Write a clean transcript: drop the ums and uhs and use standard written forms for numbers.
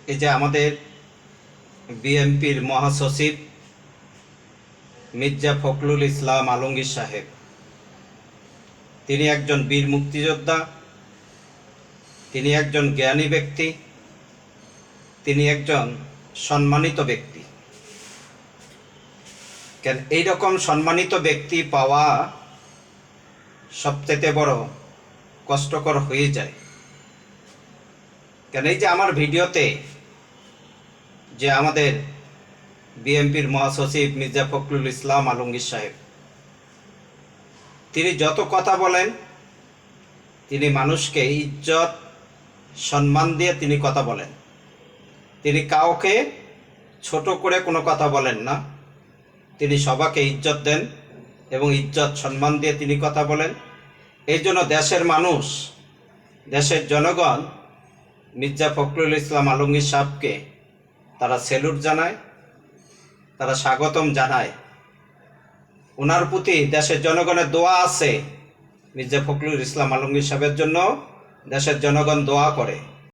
এই যে আমাদের বিএনপির মহাসচিব মির্জা ফখরুল ইসলাম আলমগীর সাহেব, তিনি একজন বীর মুক্তিযোদ্ধা, তিনি একজন জ্ঞানী ব্যক্তি, তিনি একজন সম্মানিত ব্যক্তি। কেন এইরকম সম্মানিত ব্যক্তি পাওয়া সবচেয়ে বড় কষ্টকর হয়ে যায়। কেন এই যে আমার ভিডিওতে যে আমাদের বিএনপির মহাসচিব মির্জা ফখরুল ইসলাম আলমগীর সাহেব, তিনি যত কথা বলেন, তিনি মানুষকে ইজ্জত সম্মান দিয়ে তিনি কথা বলেন। তিনি কাউকে ছোট করে কোনো কথা বলেন না, তিনি সবাইকে ইজ্জত দেন এবং ইজ্জত সম্মান দিয়ে তিনি কথা বলেন। এই জন্য দেশের মানুষ, দেশের জনগণ মির্জা ফখরুল ইসলাম আলমগীর সাহেবকে তারা স্যালুট জানায়, তারা স্বাগতম জানায়। ওনার প্রতি দেশের জনগণের দোয়া আছে। মির্জা ফখরুল ইসলাম আলমগীর সাহেবের জন্য দেশের জনগণ দোয়া করে।